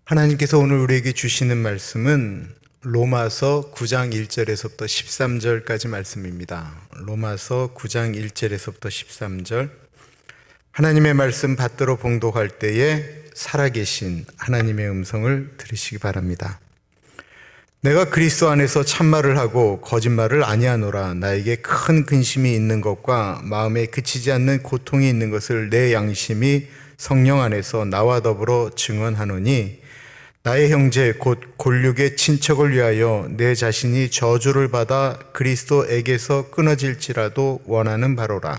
하나님께서 오늘 우리에게 주시는 말씀은 로마서 9장 1절에서부터 13절까지 말씀입니다. 로마서 9장 1절에서부터 13절. 하나님의 말씀 받들어 봉독할 때에 살아계신 하나님의 음성을 들으시기 바랍니다. 내가 그리스도 안에서 참말을 하고 거짓말을 아니하노라. 나에게 큰 근심이 있는 것과 마음에 그치지 않는 고통이 있는 것을 내 양심이 성령 안에서 나와 더불어 증언하노니, 나의 형제 곧 골육의 친척을 위하여 내 자신이 저주를 받아 그리스도에게서 끊어질지라도 원하는 바로라.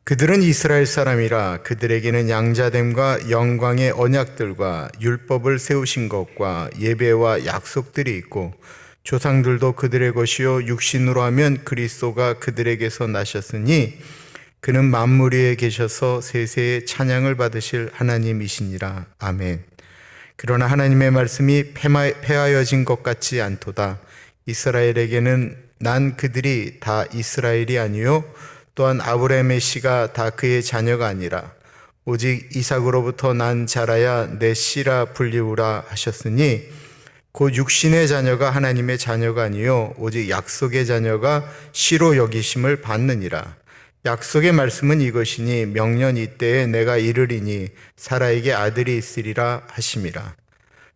그들은 이스라엘 사람이라. 그들에게는 양자됨과 영광의 언약들과 율법을 세우신 것과 예배와 약속들이 있고, 조상들도 그들의 것이요 육신으로 하면 그리스도가 그들에게서 나셨으니 그는 만물 위에 계셔서 세세의 찬양을 받으실 하나님이시니라. 아멘. 그러나 하나님의 말씀이 폐하여진 것 같지 않도다. 이스라엘에게는 난 그들이 다 이스라엘이 아니요 또한 아브라함의 씨가 다 그의 자녀가 아니라 오직 이삭으로부터 난 자라야 내 씨라 불리우라 하셨으니, 곧 육신의 자녀가 하나님의 자녀가 아니요 오직 약속의 자녀가 씨로 여기심을 받느니라. 약속의 말씀은 이것이니, 명년 이때에 내가 이르리니 사라에게 아들이 있으리라 하심이라.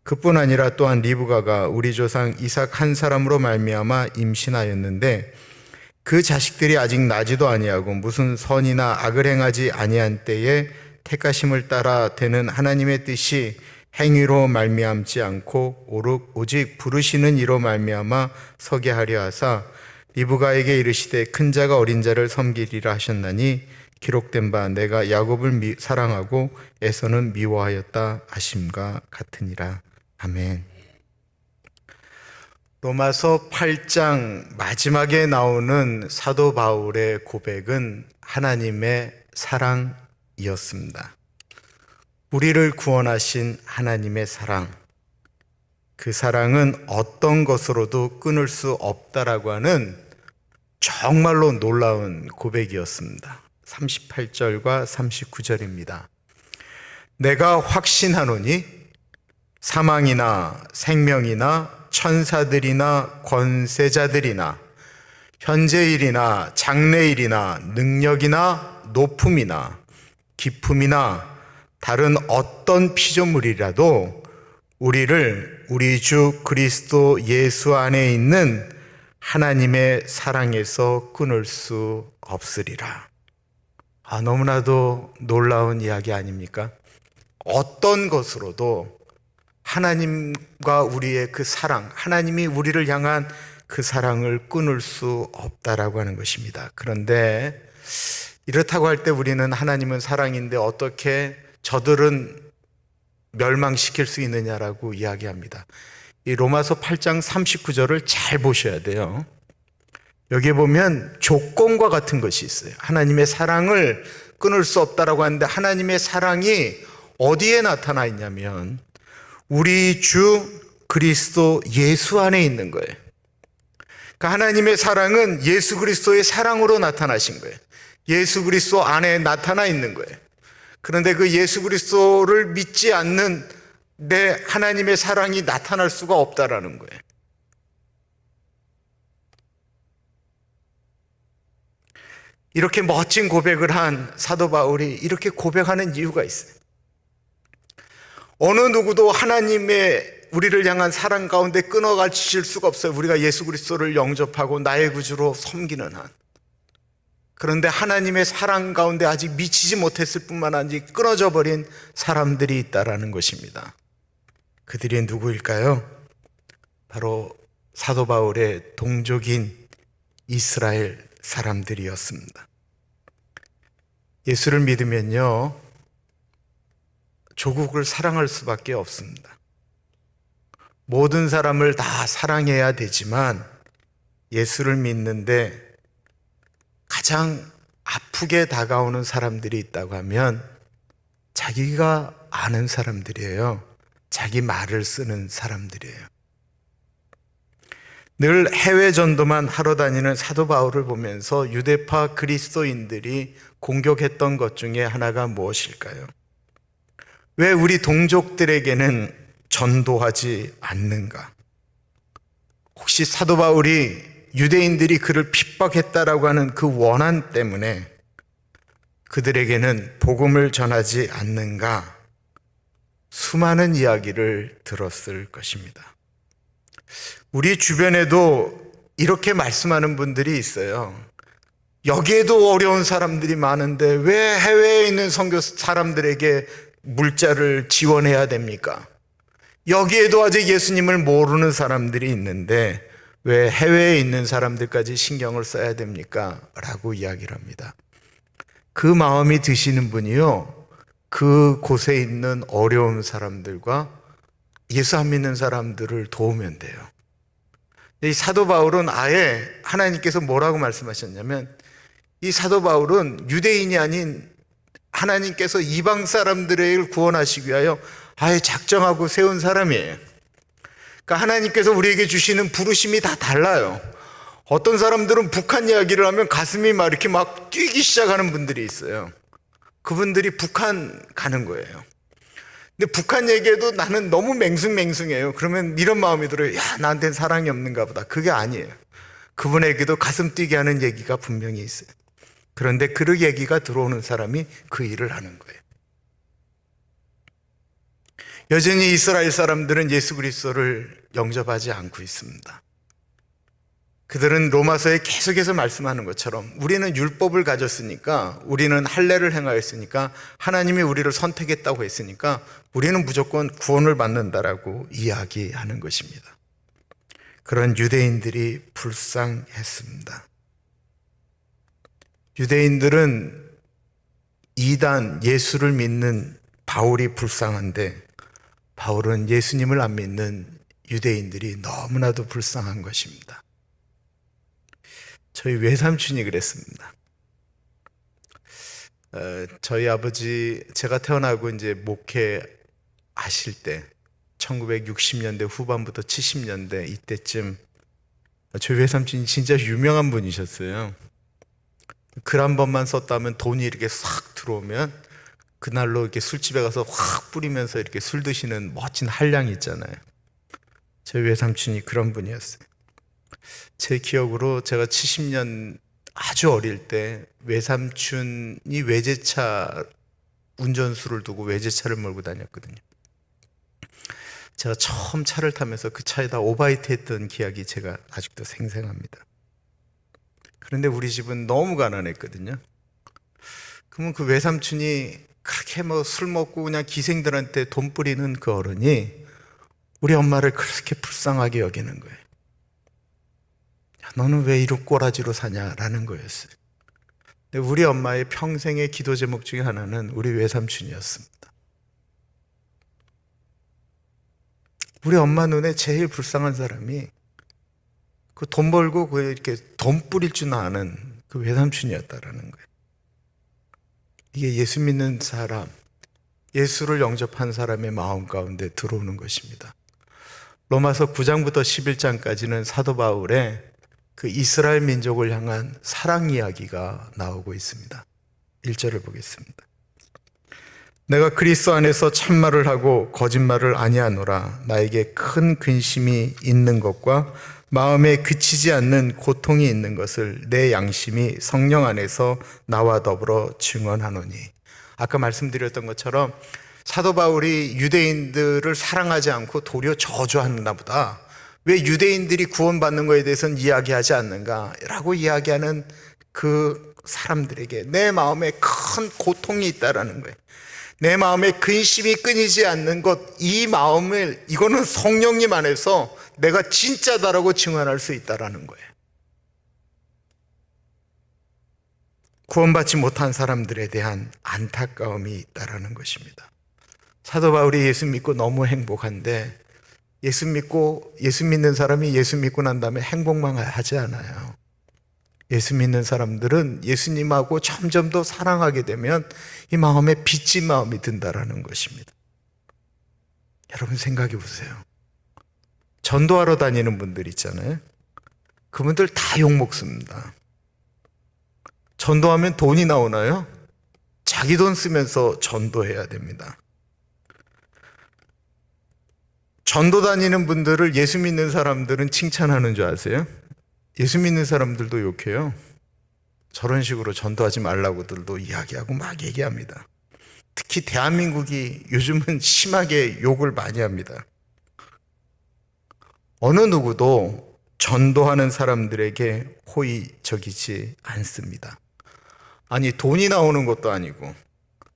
그뿐 아니라 또한 리브가가 우리 조상 이삭 한 사람으로 말미암아 임신하였는데, 그 자식들이 아직 나지도 아니하고 무슨 선이나 악을 행하지 아니한 때에 택하심을 따라 되는 하나님의 뜻이 행위로 말미암지 않고 오직 부르시는 이로 말미암아 서게 하려 하사, 리브가에게 이르시되 큰 자가 어린 자를 섬기리라 하셨나니, 기록된 바 내가 야곱을 사랑하고 에서는 미워하였다 하심과 같으니라. 아멘. 로마서 8장 마지막에 나오는 사도 바울의 고백은 하나님의 사랑이었습니다. 우리를 구원하신 하나님의 사랑, 그 사랑은 어떤 것으로도 끊을 수 없다라고 하는 정말로 놀라운 고백이었습니다. 38절과 39절입니다. 내가 확신하노니 사망이나 생명이나 천사들이나 권세자들이나 현재일이나 장래일이나 능력이나 높음이나 깊음이나 다른 어떤 피조물이라도 우리를 우리 주 그리스도 예수 안에 있는 하나님의 사랑에서 끊을 수 없으리라. 너무나도 놀라운 이야기 아닙니까? 어떤 것으로도 하나님과 우리의 그 사랑, 하나님이 우리를 향한 그 사랑을 끊을 수 없다라고 하는 것입니다. 그런데 이렇다고 할 때 우리는 하나님은 사랑인데 어떻게 저들은 멸망시킬 수 있느냐라고 이야기합니다. 이 로마서 8장 39절을 잘 보셔야 돼요. 여기에 보면 조건과 같은 것이 있어요. 하나님의 사랑을 끊을 수 없다라고 하는데, 하나님의 사랑이 어디에 나타나 있냐면 우리 주 그리스도 예수 안에 있는 거예요. 그러니까 하나님의 사랑은 예수 그리스도의 사랑으로 나타나신 거예요. 예수 그리스도 안에 나타나 있는 거예요. 그런데 그 예수 그리스도를 믿지 않는 내 하나님의 사랑이 나타날 수가 없다라는 거예요. 이렇게 멋진 고백을 한 사도 바울이 이렇게 고백하는 이유가 있어요. 어느 누구도 하나님의 우리를 향한 사랑 가운데 끊어가실 수가 없어요. 우리가 예수 그리스도를 영접하고 나의 구주로 섬기는 한. 그런데 하나님의 사랑 가운데 아직 미치지 못했을 뿐만 아니라 끊어져 버린 사람들이 있다라는 것입니다. 그들이 누구일까요? 바로 사도 바울의 동족인 이스라엘 사람들이었습니다. 예수를 믿으면요, 조국을 사랑할 수밖에 없습니다. 모든 사람을 다 사랑해야 되지만 예수를 믿는데 가장 아프게 다가오는 사람들이 있다고 하면 자기가 아는 사람들이에요. 자기 말을 쓰는 사람들이에요. 늘 해외 전도만 하러 다니는 사도 바울을 보면서 유대파 그리스도인들이 공격했던 것 중에 하나가 무엇일까요? 왜 우리 동족들에게는 전도하지 않는가? 혹시 사도 바울이 유대인들이 그를 핍박했다라고 하는 그 원한 때문에 그들에게는 복음을 전하지 않는가? 수많은 이야기를 들었을 것입니다. 우리 주변에도 이렇게 말씀하는 분들이 있어요. 여기에도 어려운 사람들이 많은데 왜 해외에 있는 선교 사람들에게 물자를 지원해야 됩니까? 여기에도 아직 예수님을 모르는 사람들이 있는데 왜 해외에 있는 사람들까지 신경을 써야 됩니까? 라고 이야기를 합니다. 그 마음이 드시는 분이요, 그 곳에 있는 어려운 사람들과 예수 안 믿는 사람들을 도우면 돼요. 이 사도 바울은 아예 하나님께서 뭐라고 말씀하셨냐면, 이 사도 바울은 유대인이 아닌 하나님께서 이방 사람들을 구원하시기 위하여 아예 작정하고 세운 사람이에요. 그러니까 하나님께서 우리에게 주시는 부르심이 다 달라요. 어떤 사람들은 북한 이야기를 하면 가슴이 막 이렇게 막 뛰기 시작하는 분들이 있어요. 그분들이 북한 가는 거예요. 근데 북한 얘기해도 나는 너무 맹숭맹숭해요. 그러면 이런 마음이 들어요. 야, 나한테는 사랑이 없는가 보다. 그게 아니에요. 그분에게도 가슴 뛰게 하는 얘기가 분명히 있어요. 그런데 그 얘기가 들어오는 사람이 그 일을 하는 거예요. 여전히 이스라엘 사람들은 예수 그리스도를 영접하지 않고 있습니다. 그들은 로마서에 계속해서 말씀하는 것처럼 우리는 율법을 가졌으니까, 우리는 할례를 행하였으니까, 하나님이 우리를 선택했다고 했으니까 우리는 무조건 구원을 받는다라고 이야기하는 것입니다. 그런 유대인들이 불쌍했습니다. 유대인들은 이단 예수를 믿는 바울이 불쌍한데, 바울은 예수님을 안 믿는 유대인들이 너무나도 불쌍한 것입니다. 저희 외삼촌이 그랬습니다. 저희 아버지, 제가 태어나고 이제 목회 하실 때 1960년대 후반부터 70년대 이때쯤 저희 외삼촌이 진짜 유명한 분이셨어요. 글 한 번만 썼다면 돈이 이렇게 싹 들어오면 그날로 이렇게 술집에 가서 확 뿌리면서 이렇게 술 드시는 멋진 한량이 있잖아요. 저희 외삼촌이 그런 분이었어요. 제 기억으로 제가 70년 아주 어릴 때 외삼촌이 외제차 운전수를 두고 외제차를 몰고 다녔거든요. 제가 처음 차를 타면서 그 차에다 오바이트 했던 기억이 제가 아직도 생생합니다. 그런데 우리 집은 너무 가난했거든요. 그러면 그 외삼촌이 그렇게 술 먹고 그냥 기생들한테 돈 뿌리는 그 어른이 우리 엄마를 그렇게 불쌍하게 여기는 거예요. 야, 너는 왜 이런 꼬라지로 사냐라는 거였어요. 근데 우리 엄마의 평생의 기도 제목 중에 하나는 우리 외삼촌이었습니다. 우리 엄마 눈에 제일 불쌍한 사람이 그 돈 벌고 그 이렇게 돈 뿌릴 줄 아는 그 외삼촌이었다라는 거예요. 이게 예수 믿는 사람, 예수를 영접한 사람의 마음 가운데 들어오는 것입니다. 로마서 9장부터 11장까지는 사도 바울의 그 이스라엘 민족을 향한 사랑 이야기가 나오고 있습니다. 1절을 보겠습니다. 내가 그리스도 안에서 참말을 하고 거짓말을 아니하노라. 나에게 큰 근심이 있는 것과 마음에 그치지 않는 고통이 있는 것을 내 양심이 성령 안에서 나와 더불어 증언하노니. 아까 말씀드렸던 것처럼 사도 바울이 유대인들을 사랑하지 않고 도리어 저주하나 보다, 왜 유대인들이 구원받는 것에 대해서는 이야기하지 않는가 라고 이야기하는 그 사람들에게 내 마음에 큰 고통이 있다라는 거예요. 내 마음에 근심이 끊이지 않는 것, 이 마음을, 이거는 성령님 안에서 내가 진짜다라고 증언할 수 있다라는 거예요. 구원받지 못한 사람들에 대한 안타까움이 있다라는 것입니다. 사도 바울이 예수 믿고 너무 행복한데, 예수 믿는 사람이 예수 믿고 난 다음에 행복만 하지 않아요. 예수 믿는 사람들은 예수님하고 점점 더 사랑하게 되면 이 마음에 빚진 마음이 든다라는 것입니다. 여러분 생각해 보세요. 전도하러 다니는 분들 있잖아요. 그분들 다 욕먹습니다. 전도하면 돈이 나오나요? 자기 돈 쓰면서 전도해야 됩니다. 전도 다니는 분들을 예수 믿는 사람들은 칭찬하는 줄 아세요? 예수 믿는 사람들도 욕해요. 저런 식으로 전도하지 말라고들도 이야기하고 막 얘기합니다. 특히 대한민국이 요즘은 심하게 욕을 많이 합니다. 어느 누구도 전도하는 사람들에게 호의적이지 않습니다. 아니, 돈이 나오는 것도 아니고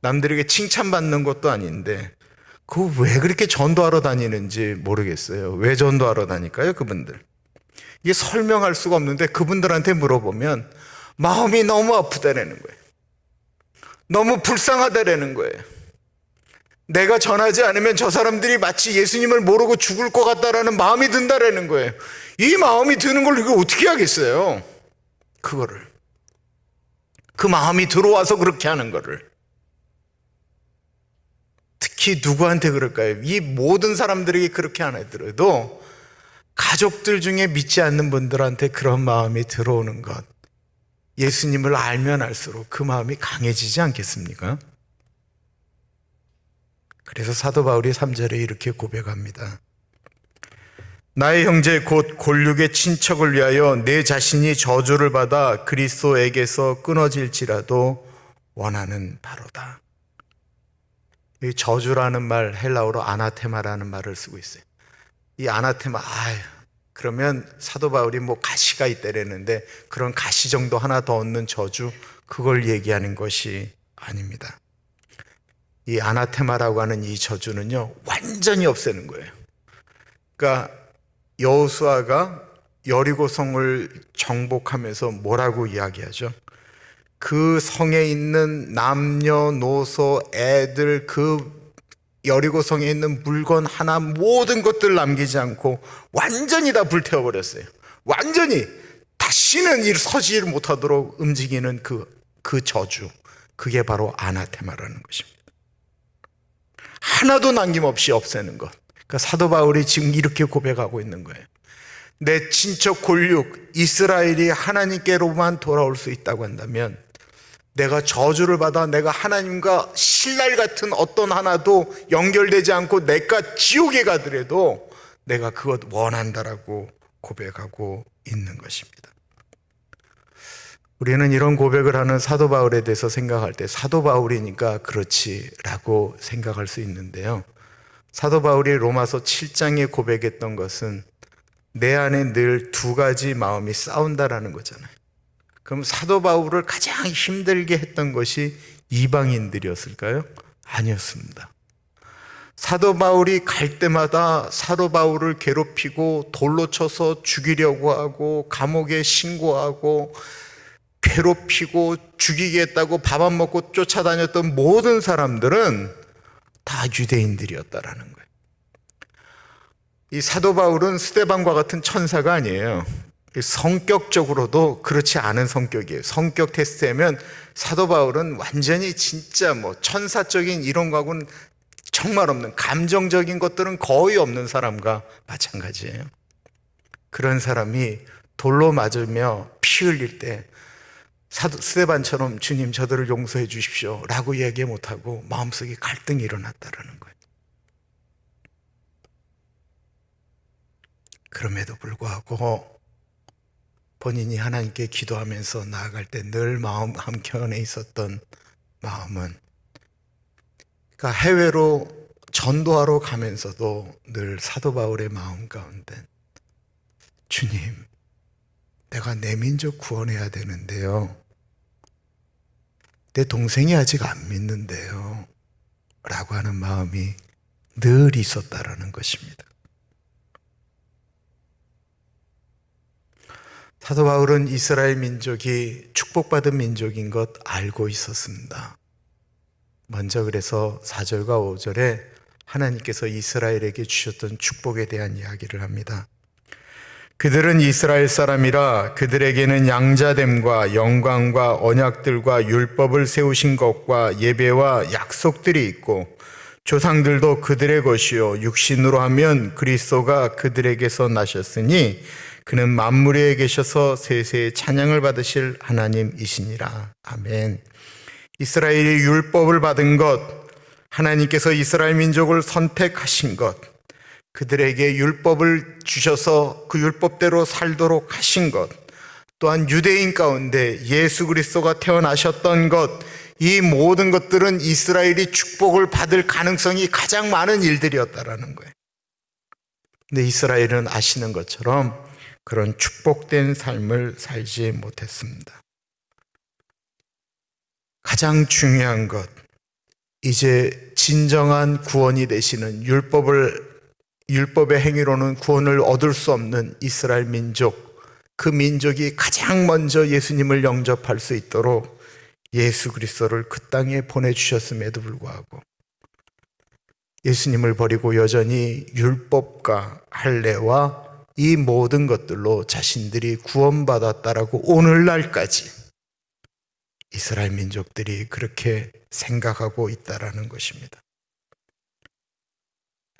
남들에게 칭찬받는 것도 아닌데 그거 왜 그렇게 전도하러 다니는지 모르겠어요. 왜 전도하러 다닐까요, 그분들? 이게 설명할 수가 없는데 그분들한테 물어보면 마음이 너무 아프다라는 거예요. 너무 불쌍하다라는 거예요. 내가 전하지 않으면 저 사람들이 마치 예수님을 모르고 죽을 것 같다라는 마음이 든다라는 거예요. 이 마음이 드는 걸 이거 어떻게 하겠어요? 그거를. 그 마음이 들어와서 그렇게 하는 거를. 특히 누구한테 그럴까요? 이 모든 사람들에게 그렇게 안 하더라도 가족들 중에 믿지 않는 분들한테 그런 마음이 들어오는 것. 예수님을 알면 알수록 그 마음이 강해지지 않겠습니까? 그래서 사도 바울이 3절에 이렇게 고백합니다. 나의 형제 곧 골육의 친척을 위하여 내 자신이 저주를 받아 그리스도에게서 끊어질지라도 원하는 바로다. 이 저주라는 말 헬라어로 아나테마라는 말을 쓰고 있어요. 이 아나테마, 그러면 사도 바울이 뭐 가시가 있다랬는데 그런 가시 정도 하나 더 얻는 저주, 그걸 얘기하는 것이 아닙니다. 이 아나테마라고 하는 이 저주는요, 완전히 없애는 거예요. 그러니까 여호수아가 여리고성을 정복하면서 뭐라고 이야기하죠? 그 성에 있는 남녀노소 애들, 그 여리고성에 있는 물건 하나 모든 것들 남기지 않고 완전히 다 불태워버렸어요. 완전히 다시는 서지 못하도록 움직이는 그 저주, 그게 바로 아나테마라는 것입니다. 하나도 남김없이 없애는 것. 그러니까 사도 바울이 지금 이렇게 고백하고 있는 거예요. 내 친척 골육 이스라엘이 하나님께로만 돌아올 수 있다고 한다면 내가 저주를 받아 내가 하나님과 신랄 같은 어떤 하나도 연결되지 않고 내가 지옥에 가더라도 내가 그것 원한다라고 고백하고 있는 것입니다. 우리는 이런 고백을 하는 사도 바울에 대해서 생각할 때 사도 바울이니까 그렇지라고 생각할 수 있는데요. 사도 바울이 로마서 7장에 고백했던 것은 내 안에 늘 두 가지 마음이 싸운다라는 거잖아요. 그럼 사도 바울을 가장 힘들게 했던 것이 이방인들이었을까요? 아니었습니다. 사도 바울이 갈 때마다 사도 바울을 괴롭히고 돌로 쳐서 죽이려고 하고 감옥에 신고하고 괴롭히고 죽이겠다고 밥 안 먹고 쫓아다녔던 모든 사람들은 다 유대인들이었다라는 거예요. 이 사도 바울은 스데반과 같은 천사가 아니에요. 성격적으로도 그렇지 않은 성격이에요. 성격 테스트하면 사도 바울은 완전히 진짜 천사적인 이런 거하고는 정말 없는, 감정적인 것들은 거의 없는 사람과 마찬가지예요. 그런 사람이 돌로 맞으며 피 흘릴 때 스데반처럼 주님 저들을 용서해 주십시오 라고 얘기 못하고 마음속에 갈등이 일어났다는 거예요. 그럼에도 불구하고 본인이 하나님께 기도하면서 나아갈 때 늘 마음 한켠에 있었던 마음은, 그러니까 해외로 전도하러 가면서도 늘 사도 바울의 마음 가운데 주님, 내가 내 민족 구원해야 되는데요. 내 동생이 아직 안 믿는데요. 라고 하는 마음이 늘 있었다라는 것입니다. 사도 바울은 이스라엘 민족이 축복받은 민족인 것 알고 있었습니다. 먼저 그래서 4절과 5절에 하나님께서 이스라엘에게 주셨던 축복에 대한 이야기를 합니다. 그들은 이스라엘 사람이라 그들에게는 양자됨과 영광과 언약들과 율법을 세우신 것과 예배와 약속들이 있고 조상들도 그들의 것이요 육신으로 하면 그리스도가 그들에게서 나셨으니 그는 만물에 계셔서 세세의 찬양을 받으실 하나님이시니라. 아멘. 이스라엘이 율법을 받은 것, 하나님께서 이스라엘 민족을 선택하신 것, 그들에게 율법을 주셔서 그 율법대로 살도록 하신 것, 또한 유대인 가운데 예수 그리스도가 태어나셨던 것, 이 모든 것들은 이스라엘이 축복을 받을 가능성이 가장 많은 일들이었다라는 거예요. 근데 이스라엘은 아시는 것처럼 그런 축복된 삶을 살지 못했습니다. 가장 중요한 것, 이제 진정한 구원이 되시는 율법의 행위로는 구원을 얻을 수 없는 이스라엘 민족, 그 민족이 가장 먼저 예수님을 영접할 수 있도록 예수 그리스도를 그 땅에 보내주셨음에도 불구하고 예수님을 버리고 여전히 율법과 할례와 이 모든 것들로 자신들이 구원받았다라고 오늘날까지 이스라엘 민족들이 그렇게 생각하고 있다라는 것입니다.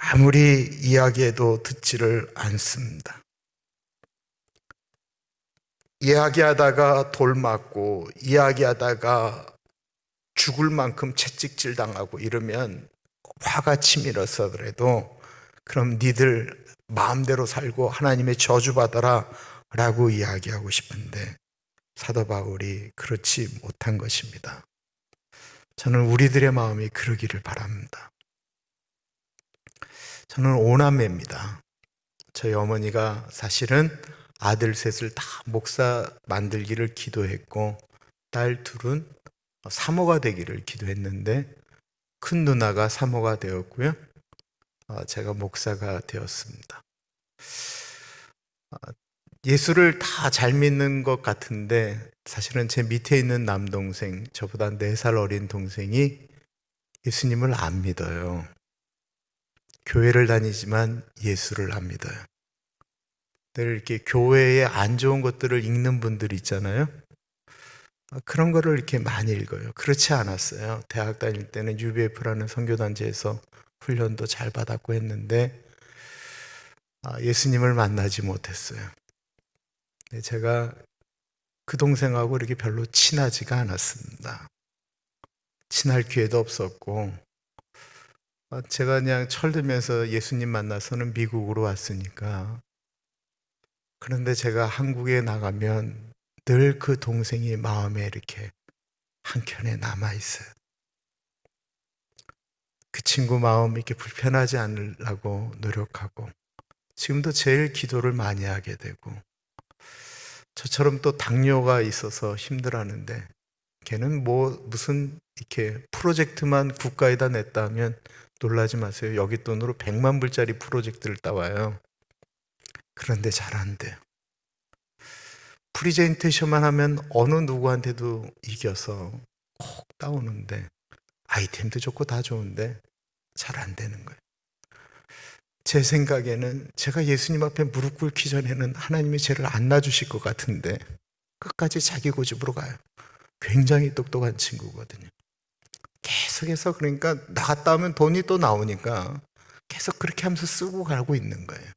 아무리 이야기해도 듣지를 않습니다. 이야기하다가 돌 맞고 이야기하다가 죽을 만큼 채찍질 당하고 이러면 화가 치밀어서더라도 그럼 니들 마음대로 살고 하나님의 저주받아라 라고 이야기하고 싶은데 사도 바울이 그렇지 못한 것입니다. 저는 우리들의 마음이 그러기를 바랍니다. 저는 오남매입니다. 저희 어머니가 사실은 아들 셋을 다 목사 만들기를 기도했고 딸 둘은 사모가 되기를 기도했는데 큰 누나가 사모가 되었고요. 제가 목사가 되었습니다. 예수를 다 잘 믿는 것 같은데 사실은 제 밑에 있는 남동생, 저보다 4살 어린 동생이 예수님을 안 믿어요. 교회를 다니지만 예수를 안 믿어요. 늘 이렇게 교회에 안 좋은 것들을 읽는 분들 있잖아요. 그런 거를 이렇게 많이 읽어요. 그렇지 않았어요. 대학 다닐 때는 UBF라는 선교단체에서 훈련도 잘 받았고 했는데 예수님을 만나지 못했어요. 제가 그 동생하고 이렇게 별로 친하지가 않았습니다. 친할 기회도 없었고 제가 그냥 철들면서 예수님 만나서는 미국으로 왔으니까. 그런데 제가 한국에 나가면 늘 그 동생이 마음에 이렇게 한켠에 남아있어요. 그 친구 마음 이렇게 불편하지 않으려고 노력하고 지금도 제일 기도를 많이 하게 되고 저처럼 또 당뇨가 있어서 힘들어하는데 걔는 무슨 이렇게 프로젝트만 국가에다 냈다 하면 놀라지 마세요. 여기 돈으로 100만 불짜리 프로젝트를 따와요. 그런데 잘 안 돼요. 프리젠테이션만 하면 어느 누구한테도 이겨서 꼭 따오는데 아이템도 좋고 다 좋은데 잘 안 되는 거예요. 제 생각에는 제가 예수님 앞에 무릎 꿇기 전에는 하나님이 쟤를 안 놔주실 것 같은데 끝까지 자기 고집으로 가요. 굉장히 똑똑한 친구거든요. 계속해서 그러니까 나갔다 오면 돈이 또 나오니까 계속 그렇게 하면서 쓰고 가고 있는 거예요.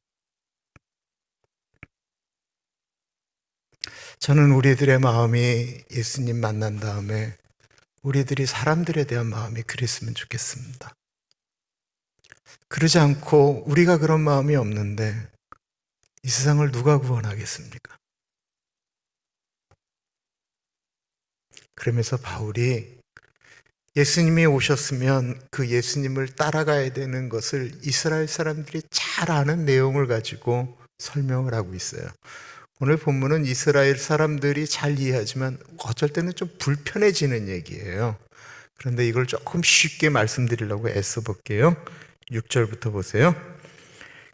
저는 우리들의 마음이 예수님 만난 다음에 우리들이 사람들에 대한 마음이 그랬으면 좋겠습니다. 그러지 않고 우리가 그런 마음이 없는데 이 세상을 누가 구원하겠습니까? 그러면서 바울이 예수님이 오셨으면 그 예수님을 따라가야 되는 것을 이스라엘 사람들이 잘 아는 내용을 가지고 설명을 하고 있어요. 오늘 본문은 이스라엘 사람들이 잘 이해하지만 어쩔 때는 좀 불편해지는 얘기예요. 그런데 이걸 조금 쉽게 말씀드리려고 애써 볼게요. 6절부터 보세요.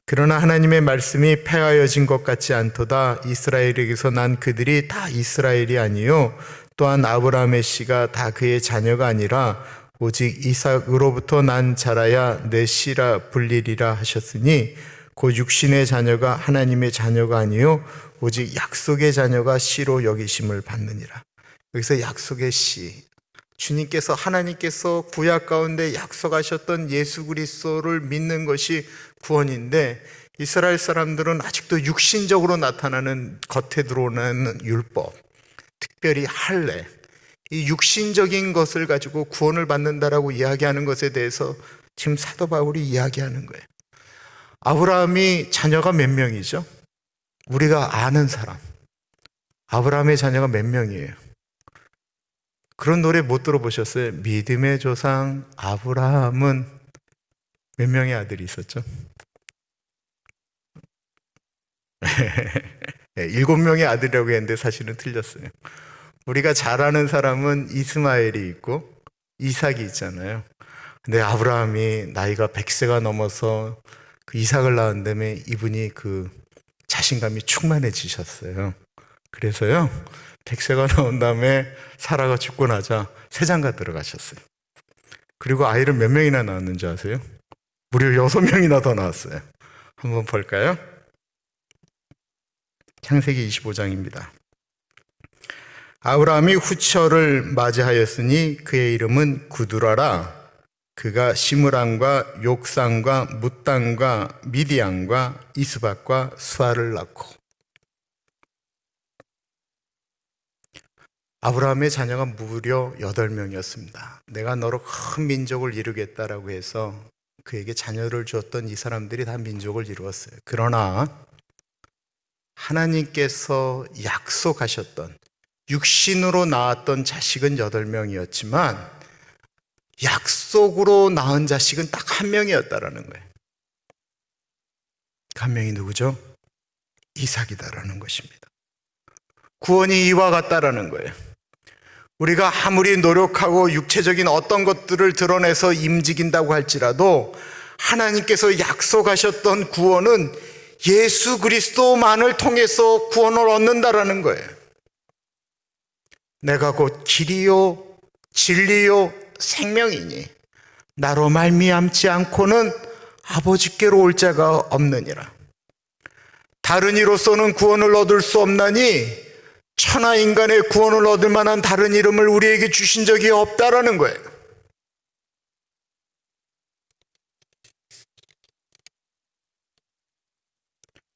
그러나 하나님의 말씀이 폐하여진 것 같지 않도다. 이스라엘에게서 난 그들이 다 이스라엘이 아니요 또한 아브라함의 씨가 다 그의 자녀가 아니라 오직 이삭으로부터 난 자라야 내 씨라 불리리라 하셨으니 곧 육신의 자녀가 하나님의 자녀가 아니요 오직 약속의 자녀가 씨로 여기심을 받느니라. 여기서 약속의 씨, 주님께서 하나님께서 구약 가운데 약속하셨던 예수 그리스도를 믿는 것이 구원인데 이스라엘 사람들은 아직도 육신적으로 나타나는 겉에 드러나는 율법, 특별히 할례, 이 육신적인 것을 가지고 구원을 받는다라고 이야기하는 것에 대해서 지금 사도 바울이 이야기하는 거예요. 아브라함이 자녀가 몇 명이죠? 우리가 아는 사람. 아브라함의 자녀가 몇 명이에요? 그런 노래 못 들어보셨어요? 믿음의 조상 아브라함은 몇 명의 아들이 있었죠? 7명의 아들이라고 했는데 사실은 틀렸어요. 우리가 잘 아는 사람은 이스마엘이 있고 이삭이 있잖아요. 근데 아브라함이 나이가 100세가 넘어서 그 이삭을 낳은 다음에 이분이 그 자신감이 충만해지셨어요. 그래서요, 100세가 나온 다음에 사라가 죽고 나자 세장가 들어가셨어요. 그리고 아이를 몇 명이나 낳았는지 아세요? 무려 6명이나 더 낳았어요. 한번 볼까요? 창세기 25장입니다. 아브라함이 후처를 맞이하였으니 그의 이름은 구두라라. 그가 시므람과 욕산과 뭇단과 미디안과 이스박과 수아를 낳고. 아브라함의 자녀가 무려 8명이었습니다. 내가 너로 큰 민족을 이루겠다라고 해서 그에게 자녀를 주었던 이 사람들이 다 민족을 이루었어요. 그러나 하나님께서 약속하셨던 육신으로 낳았던 자식은 8명이었지만 약속으로 낳은 자식은 딱 1명이었다라는 거예요. 그 1명이 누구죠? 이삭이다라는 것입니다. 구원이 이와 같다라는 거예요. 우리가 아무리 노력하고 육체적인 어떤 것들을 드러내서 임직인다고 할지라도 하나님께서 약속하셨던 구원은 예수 그리스도만을 통해서 구원을 얻는다라는 거예요. 내가 곧 길이요 진리요 생명이니 나로 말미암지 않고는 아버지께로 올 자가 없느니라. 다른 이로서는 구원을 얻을 수 없나니 천하 인간의 구원을 얻을 만한 다른 이름을 우리에게 주신 적이 없다라는 거예요.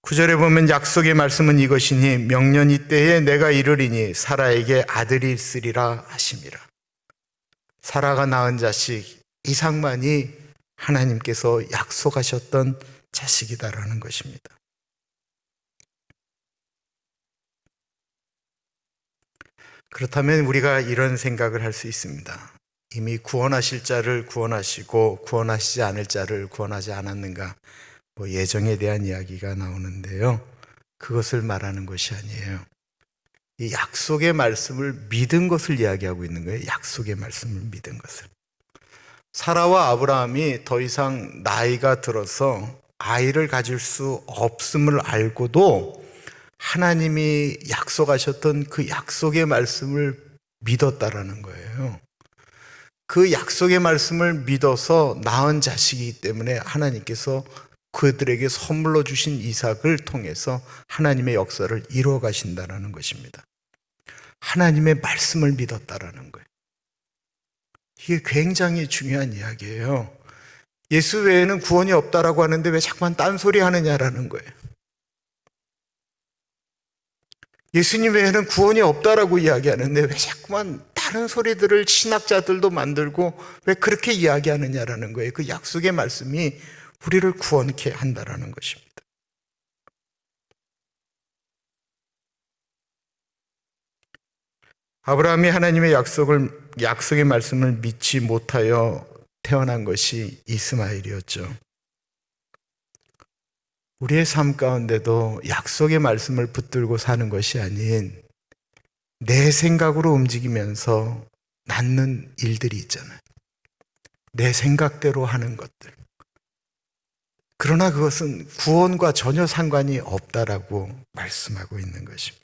구절에 보면 약속의 말씀은 이것이니 명년이 때에 내가 이르리니 사라에게 아들이 있으리라 하심이라. 사라가 낳은 자식 이삭만이 하나님께서 약속하셨던 자식이다라는 것입니다. 그렇다면 우리가 이런 생각을 할 수 있습니다. 이미 구원하실 자를 구원하시고 구원하시지 않을 자를 구원하지 않았는가? 예정에 대한 이야기가 나오는데요. 그것을 말하는 것이 아니에요. 이 약속의 말씀을 믿은 것을 이야기하고 있는 거예요. 약속의 말씀을 믿은 것을. 사라와 아브라함이 더 이상 나이가 들어서 아이를 가질 수 없음을 알고도 하나님이 약속하셨던 그 약속의 말씀을 믿었다라는 거예요. 그 약속의 말씀을 믿어서 낳은 자식이기 때문에 하나님께서 그들에게 선물로 주신 이삭을 통해서 하나님의 역사를 이루어 가신다라는 것입니다. 하나님의 말씀을 믿었다라는 거예요. 이게 굉장히 중요한 이야기예요. 예수 외에는 구원이 없다라고 하는데 왜 자꾸만 딴소리 하느냐라는 거예요. 예수님 외에는 구원이 없다라고 이야기하는데 왜 자꾸만 다른 소리들을 신학자들도 만들고 왜 그렇게 이야기하느냐라는 거예요. 그 약속의 말씀이 우리를 구원케 한다라는 것입니다. 아브라함이 하나님의 약속의 말씀을 믿지 못하여 태어난 것이 이스마엘이었죠. 우리의 삶 가운데도 약속의 말씀을 붙들고 사는 것이 아닌 내 생각으로 움직이면서 낳는 일들이 있잖아요. 내 생각대로 하는 것들. 그러나 그것은 구원과 전혀 상관이 없다라고 말씀하고 있는 것입니다.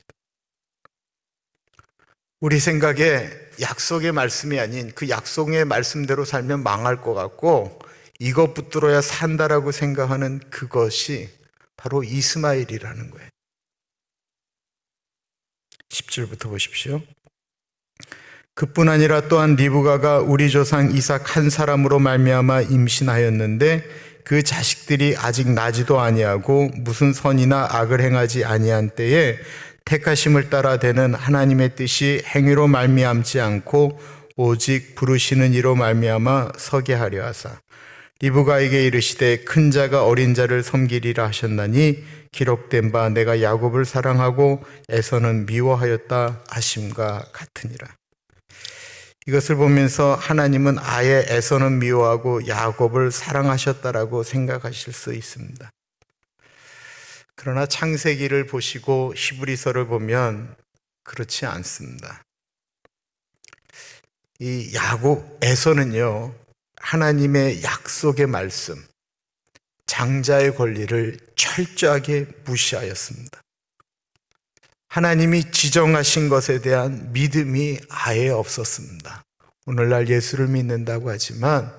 우리 생각에 약속의 말씀이 아닌 그 약속의 말씀대로 살면 망할 것 같고 이것 붙들어야 산다라고 생각하는 그것이 바로 이스마엘이라는 거예요. 10절부터 보십시오. 그뿐 아니라 또한 리브가가 우리 조상 이삭 한 사람으로 말미암아 임신하였는데 그 자식들이 아직 나지도 아니하고 무슨 선이나 악을 행하지 아니한 때에 택하심을 따라 되는 하나님의 뜻이 행위로 말미암지 않고 오직 부르시는 이로 말미암아 서게 하려 하사 리브가에게 이르시되 큰 자가 어린 자를 섬기리라 하셨나니 기록된 바 내가 야곱을 사랑하고 에서는 미워하였다 하심과 같으니라. 이것을 보면서 하나님은 아예 에서는 미워하고 야곱을 사랑하셨다라고 생각하실 수 있습니다. 그러나 창세기를 보시고 히브리서를 보면 그렇지 않습니다. 이 야곱, 에서는요, 하나님의 약속의 말씀, 장자의 권리를 철저하게 무시하였습니다. 하나님이 지정하신 것에 대한 믿음이 아예 없었습니다. 오늘날 예수를 믿는다고 하지만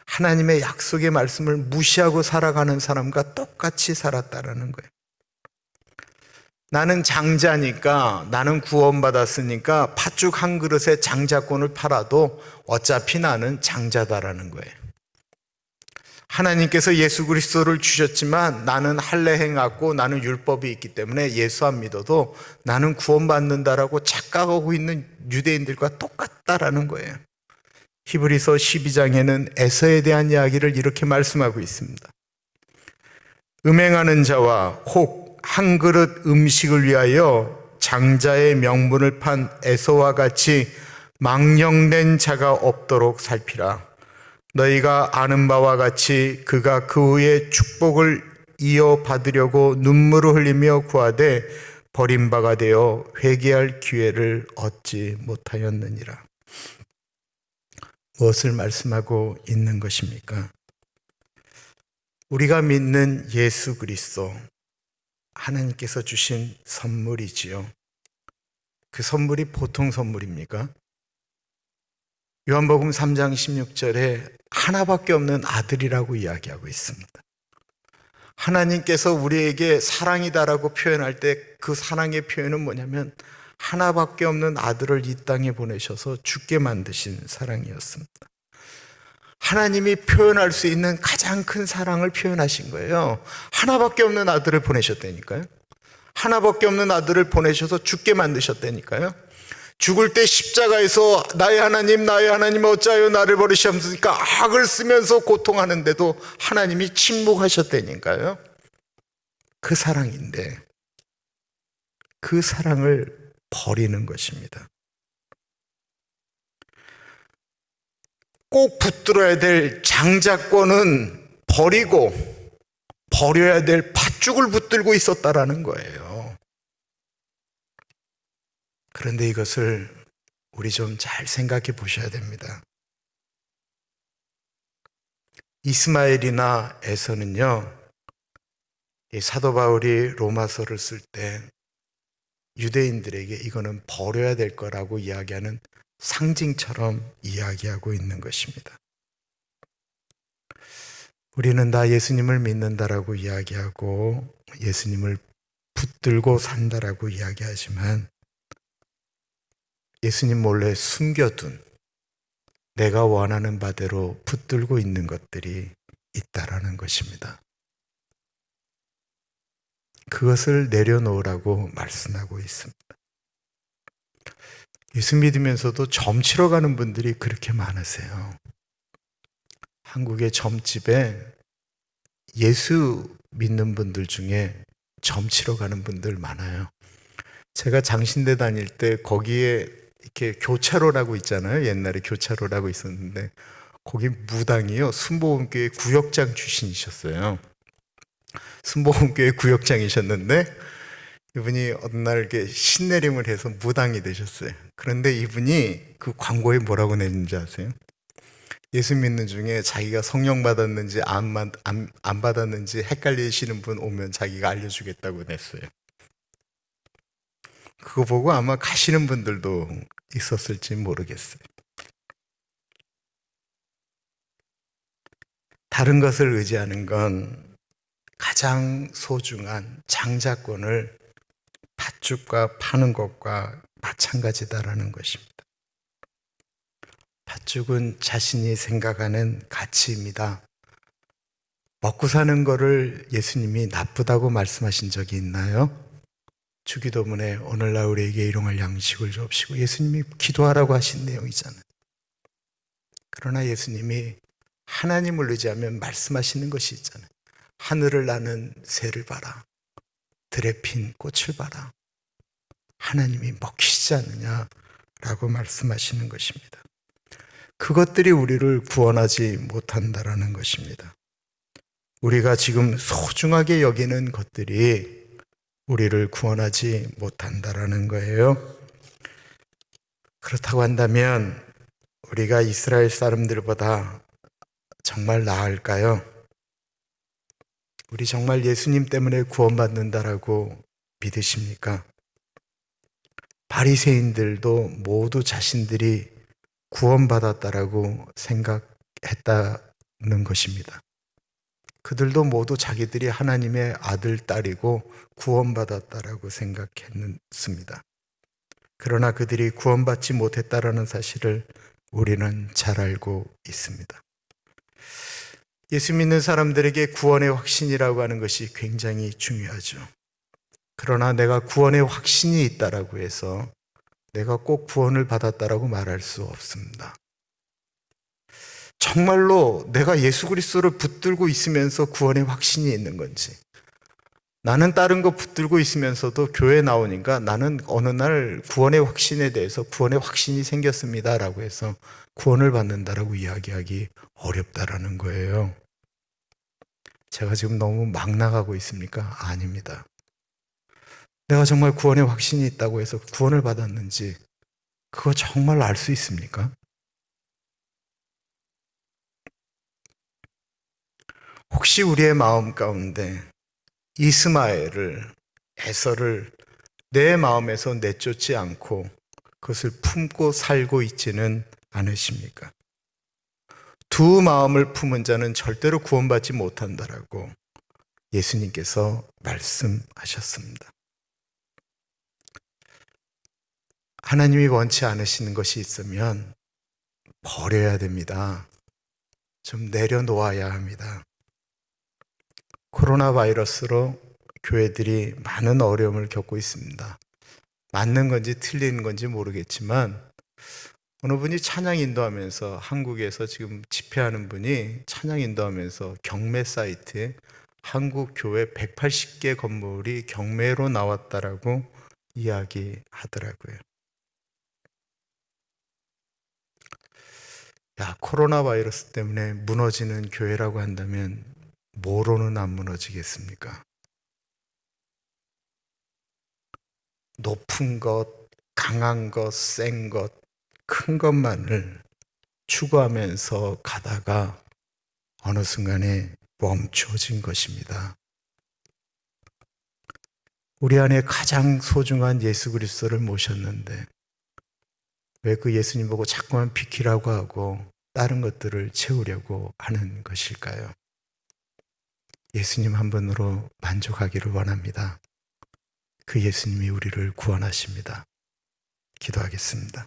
하나님의 약속의 말씀을 무시하고 살아가는 사람과 똑같이 살았다라는 거예요. 나는 장자니까, 나는 구원받았으니까 팥죽 한 그릇에 장자권을 팔아도 어차피 나는 장자다라는 거예요. 하나님께서 예수 그리스도를 주셨지만 나는 할례 행하고 나는 율법이 있기 때문에 예수 안 믿어도 나는 구원받는다라고 착각하고 있는 유대인들과 똑같다라는 거예요. 히브리서 12장에는 에서에 대한 이야기를 이렇게 말씀하고 있습니다. 음행하는 자와 혹 한 그릇 음식을 위하여 장자의 명분을 판 에서와 같이 망령된 자가 없도록 살피라. 너희가 아는 바와 같이 그가 그 후에 축복을 이어받으려고 눈물을 흘리며 구하되 버림바가 되어 회개할 기회를 얻지 못하였느니라. 무엇을 말씀하고 있는 것입니까? 우리가 믿는 예수 그리스도, 하나님께서 주신 선물이지요. 그 선물이 보통 선물입니까? 요한복음 3장 16절에 하나밖에 없는 아들이라고 이야기하고 있습니다. 하나님께서 우리에게 사랑이다라고 표현할 때 그 사랑의 표현은 뭐냐면 하나밖에 없는 아들을 이 땅에 보내셔서 죽게 만드신 사랑이었습니다. 하나님이 표현할 수 있는 가장 큰 사랑을 표현하신 거예요. 하나밖에 없는 아들을 보내셨다니까요. 하나밖에 없는 아들을 보내셔서 죽게 만드셨다니까요. 죽을 때 십자가에서 나의 하나님 어찌하여 나를 버리셨습니까? 악을 쓰면서 고통하는데도 하나님이 침묵하셨다니까요. 그 사랑인데 그 사랑을 버리는 것입니다. 꼭 붙들어야 될 장자권은 버리고 버려야 될 팥죽을 붙들고 있었다라는 거예요. 그런데 이것을 우리 좀 잘 생각해 보셔야 됩니다. 이스마엘이나 에서는요, 이 사도 바울이 로마서를 쓸 때 유대인들에게 이거는 버려야 될 거라고 이야기하는 상징처럼 이야기하고 있는 것입니다. 우리는 다 예수님을 믿는다라고 이야기하고 예수님을 붙들고 산다라고 이야기하지만 예수님 몰래 숨겨둔 내가 원하는 바대로 붙들고 있는 것들이 있다라는 것입니다. 그것을 내려놓으라고 말씀하고 있습니다. 예수 믿으면서도 점치러 가는 분들이 그렇게 많으세요. 한국의 점집에 예수 믿는 분들 중에 점치러 가는 분들 많아요. 제가 장신대 다닐 때 거기에 이렇게 교차로라고 있잖아요. 옛날에 교차로라고 있었는데 거기 무당이요, 순복음교회 구역장 출신이셨어요. 순복음교회 구역장이셨는데 이분이 어느 날 이렇게 신내림을 해서 무당이 되셨어요. 그런데 이분이 그 광고에 뭐라고 냈는지 아세요? 예수 믿는 중에 자기가 성령 받았는지 안 받았는지 헷갈리시는 분 오면 자기가 알려주겠다고 냈어요. 그거 보고 아마 가시는 분들도 있었을지 모르겠어요. 다른 것을 의지하는 건 가장 소중한 장자권을 팥죽과 파는 것과 마찬가지다라는 것입니다. 팥죽은 자신이 생각하는 가치입니다. 먹고 사는 거를 예수님이 나쁘다고 말씀하신 적이 있나요? 주기도문에 오늘날 우리에게 일용할 양식을 주옵시고 예수님이 기도하라고 하신 내용이잖아요. 그러나 예수님이 하나님을 의지하면 말씀하시는 것이 있잖아요. 하늘을 나는 새를 봐라. 들에 핀 꽃을 봐라. 하나님이 먹히시지 않느냐라고 말씀하시는 것입니다. 그것들이 우리를 구원하지 못한다라는 것입니다. 우리가 지금 소중하게 여기는 것들이 우리를 구원하지 못한다라는 거예요. 그렇다고 한다면 우리가 이스라엘 사람들보다 정말 나을까요? 우리 정말 예수님 때문에 구원받는다라고 믿으십니까? 바리새인들도 모두 자신들이 구원받았다라고 생각했다는 것입니다. 그들도 모두 자기들이 하나님의 아들, 딸이고 구원받았다라고 생각했습니다. 그러나 그들이 구원받지 못했다라는 사실을 우리는 잘 알고 있습니다. 예수 믿는 사람들에게 구원의 확신이라고 하는 것이 굉장히 중요하죠. 그러나 내가 구원의 확신이 있다라고 해서 내가 꼭 구원을 받았다라고 말할 수 없습니다. 정말로 내가 예수 그리스도를 붙들고 있으면서 구원의 확신이 있는 건지, 나는 다른 거 붙들고 있으면서도 교회 나오니까 나는 어느 날 구원의 확신에 대해서 구원의 확신이 생겼습니다라고 해서 구원을 받는다라고 이야기하기 어렵다라는 거예요. 제가 지금 너무 막 나가고 있습니까? 아닙니다. 내가 정말 구원의 확신이 있다고 해서 구원을 받았는지 그거 정말 알 수 있습니까? 혹시 우리의 마음 가운데 이스마엘을, 에서를 내 마음에서 내쫓지 않고 그것을 품고 살고 있지는 않으십니까? 두 마음을 품은 자는 절대로 구원받지 못한다라고 예수님께서 말씀하셨습니다. 하나님이 원치 않으시는 것이 있으면 버려야 됩니다. 좀 내려놓아야 합니다. 코로나 바이러스로 교회들이 많은 어려움을 겪고 있습니다. 맞는 건지 틀리는 건지 모르겠지만 어느 분이 찬양 인도하면서, 한국에서 지금 집회하는 분이 찬양 인도하면서 경매 사이트에 한국 교회 180개 건물이 경매로 나왔다라고 이야기하더라고요. 코로나 바이러스 때문에 무너지는 교회라고 한다면 뭐로는 안 무너지겠습니까? 높은 것, 강한 것, 센 것, 큰 것만을 추구하면서 가다가 어느 순간에 멈춰진 것입니다. 우리 안에 가장 소중한 예수 그리스도를 모셨는데 왜 그 예수님 보고 자꾸만 비키라고 하고 다른 것들을 채우려고 하는 것일까요? 예수님 한 분으로 만족하기를 원합니다. 그 예수님이 우리를 구원하십니다. 기도하겠습니다.